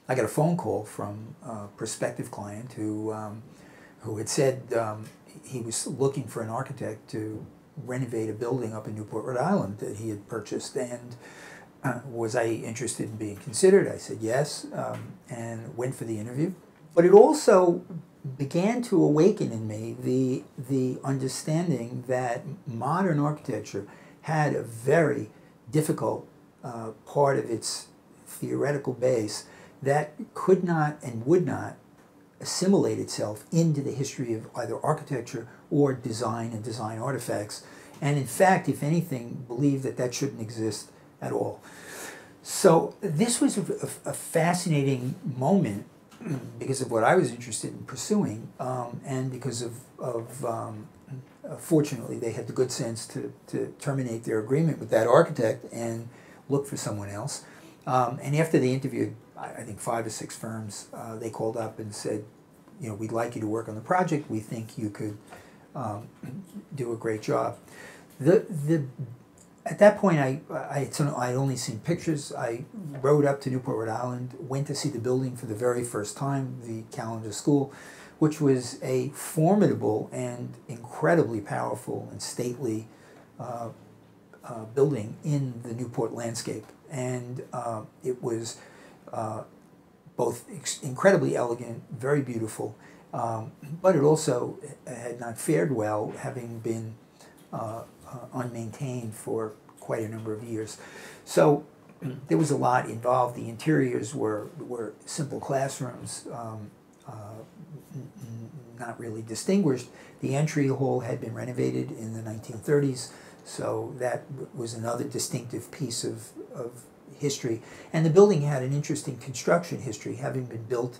I got a phone call from a prospective client who had said he was looking for an architect to renovate a building up in Newport, Rhode Island that he had purchased, and was I interested in being considered? I said yes, and went for the interview. But it also began to awaken in me the understanding that modern architecture had a very difficult part of its theoretical base that could not and would not assimilate itself into the history of either architecture or design and design artifacts, and in fact, if anything, believed that that shouldn't exist at all. So this was a fascinating moment because of what I was interested in pursuing, and because fortunately they had the good sense to terminate their agreement with that architect and look for someone else. And after they interviewed, I think 5 or 6 firms, they called up and said, you know, we'd like you to work on the project. We think you could do a great job. At that point, I'd only seen pictures. I rode up to Newport, Rhode Island, went to see the building for the very first time, the Callender School, which was a formidable and incredibly powerful and stately building in the Newport landscape. And it was both incredibly elegant, very beautiful, but it also had not fared well, having been unmaintained for quite a number of years. So there was a lot involved. The interiors were simple classrooms, not really distinguished. The entry hall had been renovated in the 1930s, so that was another distinctive piece of history. And the building had an interesting construction history, having been built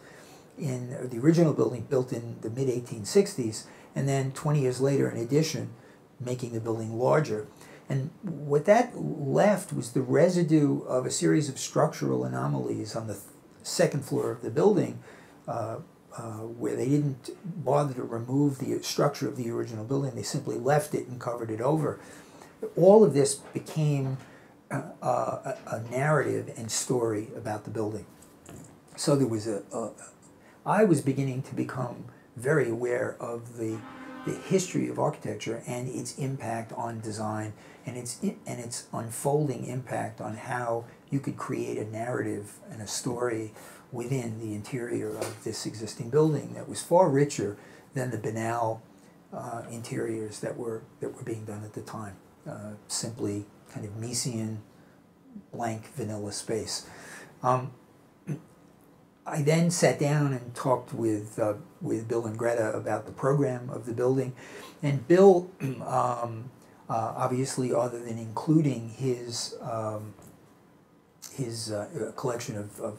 in the original building, built in the mid-1860s, and then 20 years later, an addition, making the building larger. And what that left was the residue of a series of structural anomalies on the second floor of the building, where they didn't bother to remove the structure of the original building. They simply left it and covered it over. All of this became a narrative and story about the building. So there was I was beginning to become very aware of the history of architecture and its impact on design, and its unfolding impact on how you could create a narrative and a story within the interior of this existing building that was far richer than the banal interiors that were being done at the time. Simply kind of Miesian, blank, vanilla space. I then sat down and talked with Bill and Greta about the program of the building, and Bill, obviously, other than including his collection of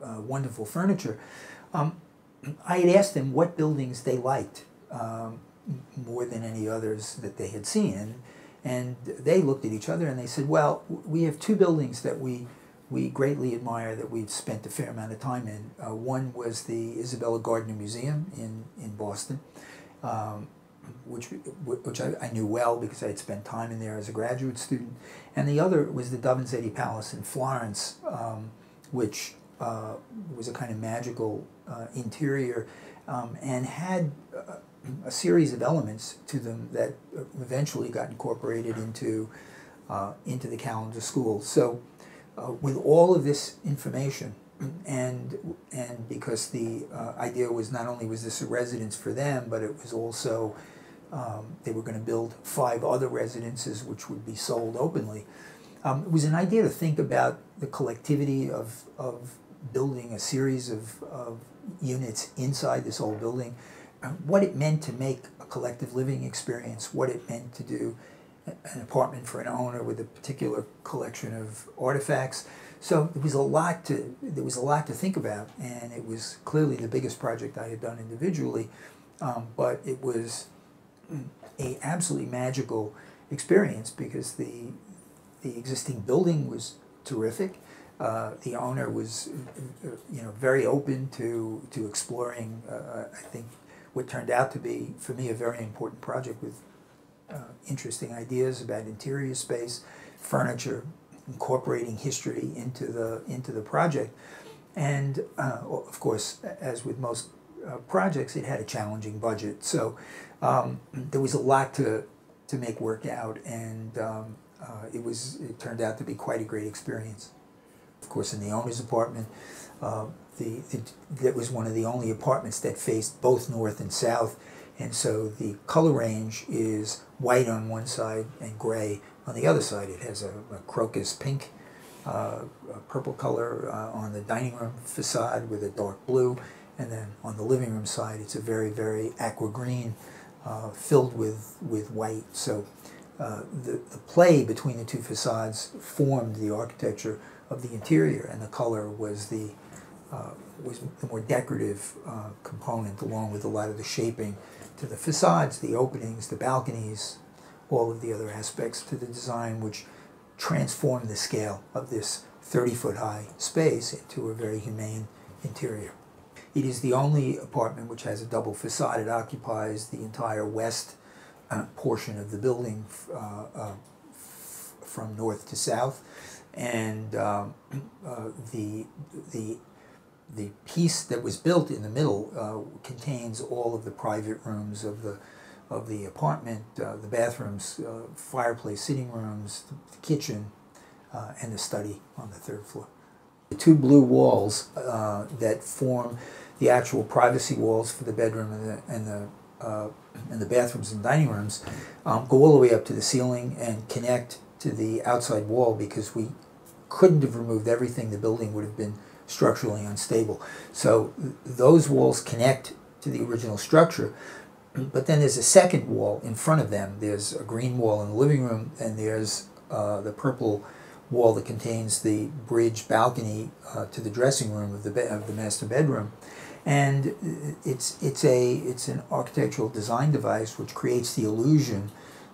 wonderful furniture, I had asked them what buildings they liked more than any others that they had seen, and they looked at each other and they said, well, we have 2 buildings that we greatly admire, that we've spent a fair amount of time in. One was the Isabella Gardner Museum in Boston, which I knew well because I had spent time in there as a graduate student. And the other was the Davanzetti Palace in Florence, which was a kind of magical interior, and had a series of elements to them that eventually got incorporated into the Callender School. So with all of this information, and because the idea was not only was this a residence for them, but it was also they were going to build 5 other residences which would be sold openly. It was an idea to think about the collectivity of building a series of units inside this old building, what it meant to make a collective living experience, what it meant to do an apartment for an owner with a particular collection of artifacts. So there was a lot to think about, and it was clearly the biggest project I had done individually, but it was a absolutely magical experience because the existing building was terrific. The owner was, very open to exploring. I think what turned out to be, for me, a very important project with interesting ideas about interior space, furniture, incorporating history into the project. And of course, as with most projects, it had a challenging budget. So there was a lot to make work out, and it turned out to be quite a great experience. Of course, in the owner's apartment, that was one of the only apartments that faced both north and south, and so the color range is white on one side and gray on the other side. It has a crocus pink, purple color on the dining room facade with a dark blue, and then on the living room side it's a very, very aqua green filled with white. So the play between the two facades formed the architecture of the interior, and the color was the more decorative component, along with a lot of the shaping to the facades, the openings, the balconies, all of the other aspects to the design, which transformed the scale of this 30-foot high space into a very humane interior. It is the only apartment which has a double facade. It occupies the entire west portion of the building from north to south, and the piece that was built in the middle contains all of the private rooms of the apartment, the bathrooms, fireplace, sitting rooms, the kitchen, and the study on the third floor. The two blue walls that form the actual privacy walls for the bedroom and the bathrooms and dining rooms go all the way up to the ceiling and connect to the outside wall, because we couldn't have removed everything. The building would have been structurally unstable. So those walls connect to the original structure, but then there's a second wall in front of them. There's a green wall in the living room, and there's the purple wall that contains the bridge balcony to the dressing room of the master bedroom. And it's an architectural design device which creates the illusion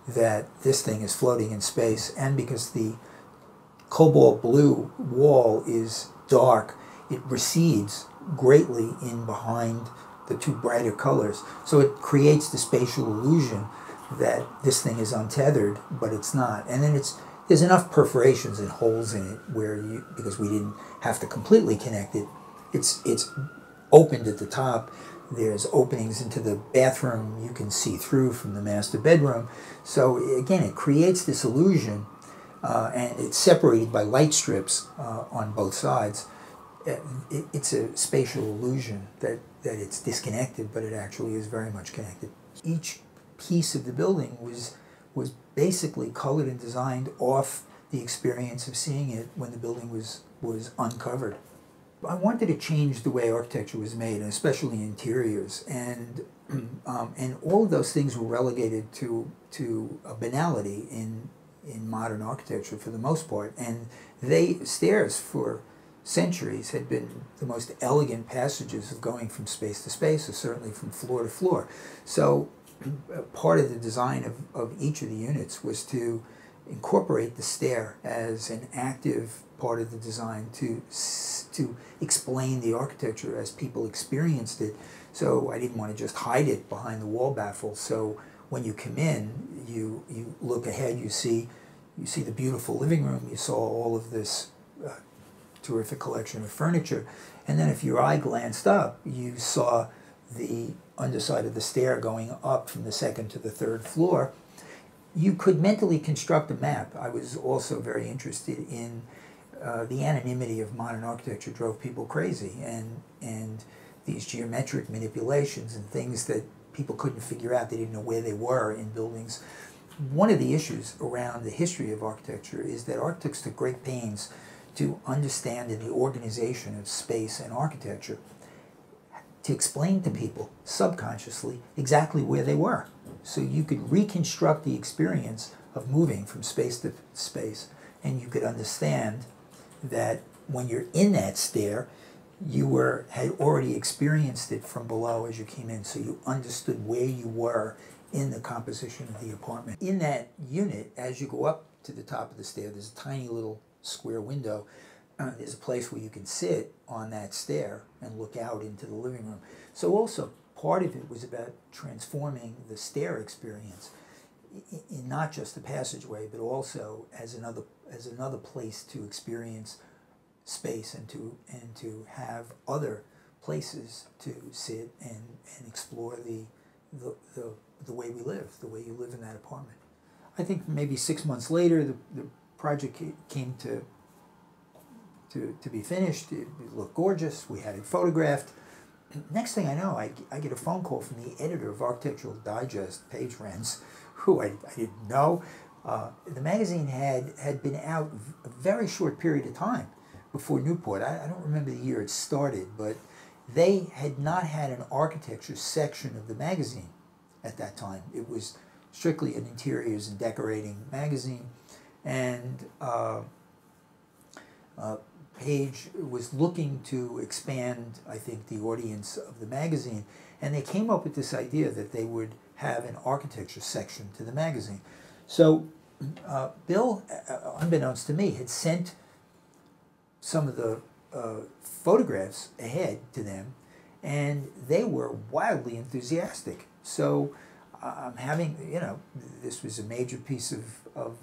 that this thing is floating in space, and because the cobalt blue wall is dark, it recedes greatly in behind the two brighter colors. So it creates the spatial illusion that this thing is untethered, but it's not. And then there's enough perforations and holes in it where because we didn't have to completely connect it, it's opened at the top. There's openings into the bathroom you can see through from the master bedroom. So again, it creates this illusion, and it's separated by light strips on both sides. It's a spatial illusion that it's disconnected, but it actually is very much connected. Each piece of the building was basically colored and designed off the experience of seeing it when the building was uncovered. I wanted to change the way architecture was made, and especially interiors, and all of those things were relegated to a banality in modern architecture for the most part. And stairs for centuries had been the most elegant passages of going from space to space, or certainly from floor to floor. So part of the design of each of the units was to incorporate the stair as an active part of the design to explain the architecture as people experienced it. So I didn't want to just hide it behind the wall baffle. So when you come in, you look ahead, you see the beautiful living room, you saw all of this terrific collection of furniture, and then if your eye glanced up, you saw the underside of the stair going up from the second to the third floor. You could mentally construct a map. I was also very interested in the anonymity of modern architecture drove people crazy, and these geometric manipulations and things that people couldn't figure out. They didn't know where they were in buildings. One of the issues around the history of architecture is that architects took great pains to understand in the organization of space and architecture to explain to people subconsciously exactly where they were. So you could reconstruct the experience of moving from space to space, and you could understand that when you're in that stair, you had already experienced it from below as you came in, so you understood where you were in the composition of the apartment. In that unit, as you go up to the top of the stair, there's a tiny little square window. There's a place where you can sit on that stair and look out into the living room. So also part of it was about transforming the stair experience in not just the passageway, but also as another place to experience space and to have other places to sit and explore the way we live, the way you live in that apartment. I think maybe 6 months later, the project came to be finished. It looked gorgeous. We had it photographed. Next thing I know, I get a phone call from the editor of Architectural Digest, Paige Renz, who I didn't know. The magazine had been out a very short period of time before Newport. I don't remember the year it started, but they had not had an architecture section of the magazine at that time. It was strictly an interiors and decorating magazine, and Paige was looking to expand, I think, the audience of the magazine, and they came up with this idea that they would have an architecture section to the magazine. So Bill, unbeknownst to me, had sent some of the photographs ahead to them, and they were wildly enthusiastic. So I'm having, this was a major piece of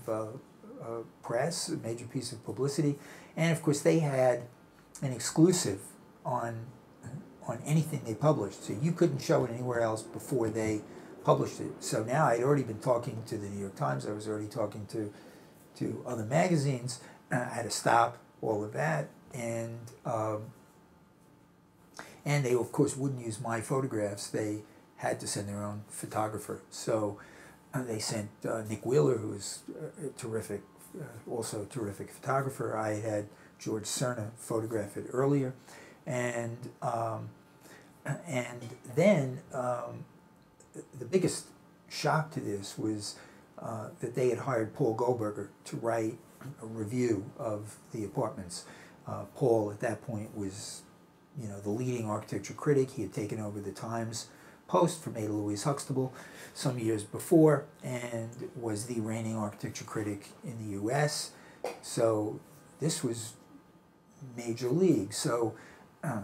press, a major piece of publicity, and of course they had an exclusive on anything they published, so you couldn't show it anywhere else before they published it. So now I'd already been talking to the New York Times, I was already talking to other magazines. I had to stop all of that, and they of course wouldn't use my photographs. They had to send their own photographer. So they sent Nick Wheeler, who was a terrific, also a terrific photographer. I had George Cerna photograph it earlier, and then the biggest shock to this was that they had hired Paul Goldberger to write a review of the apartments. Paul at that point was, the leading architecture critic. He had taken over the Times Post from Ada Louise Huxtable some years before, and was the reigning architecture critic in the U.S. So this was major league. So a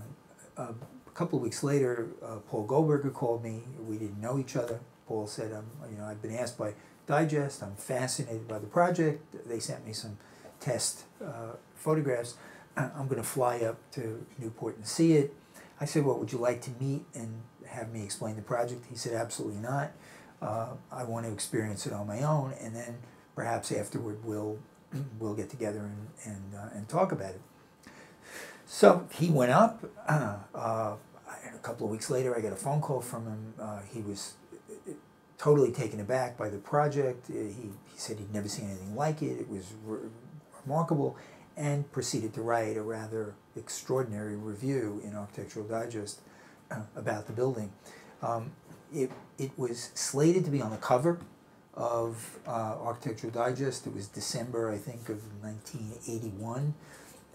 couple of weeks later, Paul Goldberger called me. We didn't know each other. Paul said, I've been asked by Digest. I'm fascinated by the project. They sent me some test photographs. I'm going to fly up to Newport and see it. I said, well, would you like to meet and have me explain the project? He said, absolutely not. I want to experience it on my own, and then perhaps afterward we'll get together and talk about it. So he went up. A couple of weeks later, I got a phone call from him. He was totally taken aback by the project. He said he'd never seen anything like it. It was remarkable, and proceeded to write a rather extraordinary review in Architectural Digest about the building. It was slated to be on the cover of Architectural Digest. It was December, I think, of 1981,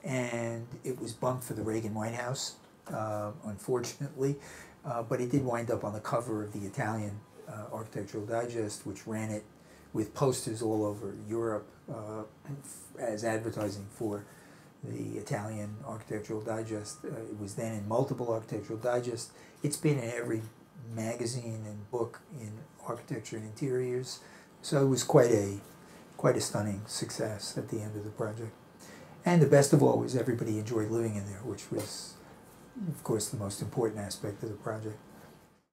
and it was bumped for the Reagan White House, unfortunately, but it did wind up on the cover of the Italian Architectural Digest, which ran it with posters all over Europe as advertising for the Italian Architectural Digest. It was then in multiple Architectural Digests. It's been in every magazine and book in architecture and interiors. So it was quite a stunning success at the end of the project. And the best of all was everybody enjoyed living in there, which was, of course, the most important aspect of the project.